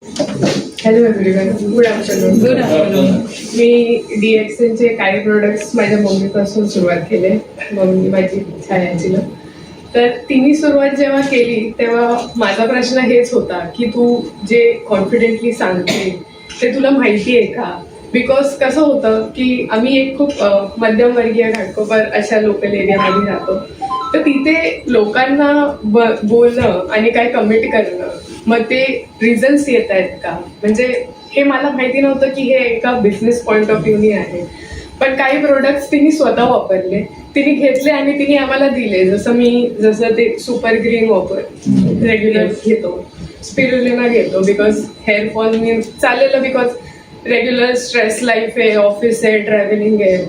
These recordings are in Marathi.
Hello everyone, good afternoon. मी DXNचे काही प्रोडक्ट्स माझ्या मम्मीपासून सुरुवात केले. मम्मी माझी छायाची. तर तिने सुरुवात जेव्हा केली तेव्हा माझा प्रश्न हेच होता की तू जे कॉन्फिडेंटली सांगते ते तुला माहिती आहे का? बिकॉज कसं होतं की आम्ही एक खूप मध्यमवर्गीय घाटकोपर अशा लोकल एरियामध्ये राहतो. तर तिथे लोकांना बोलणं आणि काय कमेंट करणं, मग ते रिझल्ट्स येत आहेत का, म्हणजे हे मला माहिती नव्हतं की हे एका बिझनेस पॉइंट ऑफ व्ह्यूनी आहे. पण काही प्रोडक्ट्स तिने स्वतः वापरले, तिने घेतले आणि तिने आम्हाला दिले. जसं ते सुपर ग्रीन रेग्युलर घेतो, स्पिरुलिना घेतो बिकॉज हेअरफॉल मी चाललेलं, बिकॉज रेग्युलर स्ट्रेस लाईफ आहे, ऑफिस आहे, ट्रॅव्हलिंग आहे.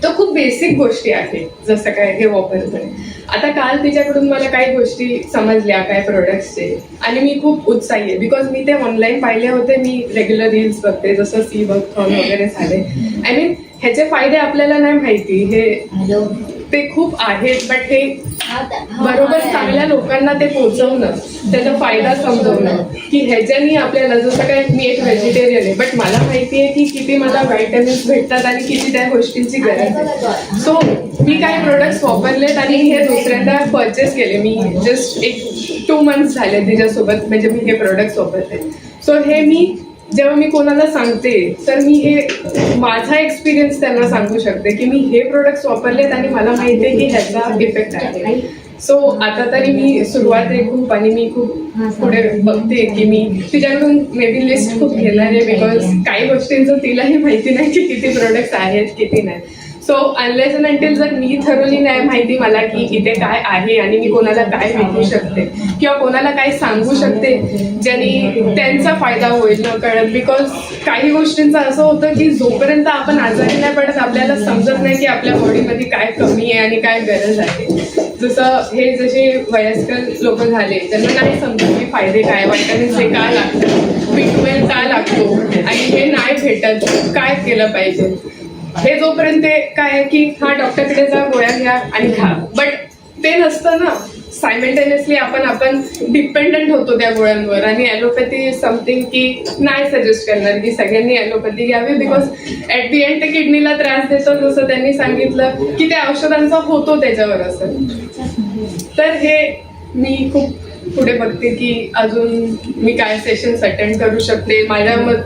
तर खूप बेसिक गोष्टी आहेत जसं काय हे वापरतोय. आता काल तिच्याकडून मला काही गोष्टी समजल्या काय प्रोडक्ट्सचे, आणि मी खूप उत्साही आहे बिकॉज मी ते ऑनलाईन पाहिले होते. मी रेग्युलर रील्स बघते, जसं सीबथॉन वगैरे झाले. आय मीन ह्याचे फायदे आपल्याला नाही माहिती, हे ते खूप आहेत, बट हे बरोबर चांगल्या लोकांना ते पोहोचवणं, त्याचा फायदा समजवणं की ह्याच्यानी आपल्याला, जसं काय मी एक व्हेजिटेरियन आहे बट मला माहिती आहे की किती मला व्हायटमिन्स भेटतात आणि किती त्या गोष्टींची गरज आहे. सो मी काही प्रोडक्ट्स वापरलेत आणि हे दुसऱ्यांदा परचेस केले. मी जस्ट 2 months झाले तिच्यासोबत, म्हणजे मी हे प्रोडक्ट्स वापरते. सो हे मी जेव्हा मी कोणाला सांगते तर मी हे माझा एक्सपिरियन्स त्यांना सांगू शकते की मी हे प्रोडक्ट्स वापरलेत आणि मला माहिती आहे की ह्याचा इफेक्ट आहे. सो आता तरी मी सुरुवात आहे खूप, आणि मी खूप पुढे बघते की मी तिच्याकडून मे बी लिस्ट खूप घेणार आहे. बिकॉज काही गोष्टींचं तिलाही माहिती नाही की किती प्रोडक्ट्स आहेत किती नाही. सो अनलेस अँड अंटिल जर मी ठरवली नाही माहिती मला की इथे काय आहे आणि मी कोणाला काय विकू शकते किंवा कोणाला काय सांगू शकते ज्यांनी त्यांचा फायदा होईल न कळत. बिकॉज काही गोष्टींचं असं होतं की जोपर्यंत आपण आजारी नाही पडत आपल्याला समजत नाही की आपल्या बॉडीमध्ये काय कमी आहे आणि काय गरज आहे. जसं हे जसे वयस्कर लोक झाले त्यांना नाही समजत की फायदे काय, व्हायटमिन्स हे का लागतं, B12 का लागतो आणि हे नाही भेटत, काय केलं पाहिजे. हे जोपर्यंत काय की हा डॉक्टरकडे जा, गोळ्या घ्या आणि खा, बट ते नसतं ना. सायमल्टेनियसली आपण डिपेंडंट होतो त्या गोळ्यांवर. आणि ॲलोपॅथी इज समथिंग की नाही सजेस्ट करणार की सगळ्यांनी ॲलोपॅथी घ्यावी, बिकॉज ॲट दी एंड ते किडनीला त्रास देतो, जसं त्यांनी सांगितलं की त्या औषधांचा होतो त्याच्यावर असं. तर हे मी खूप पुढे बघते की अजून मी काय सेशन्स अटेंड करू शकते,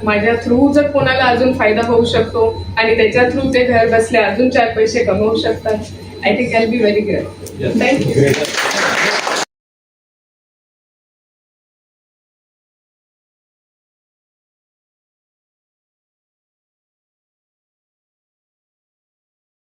माझ्या थ्रू जर कोणाला अजून फायदा होऊ शकतो आणि त्याच्या थ्रू ते घर बसले अजून 4 पैसे कमवू शकतात. I think I will be very great. Thank you.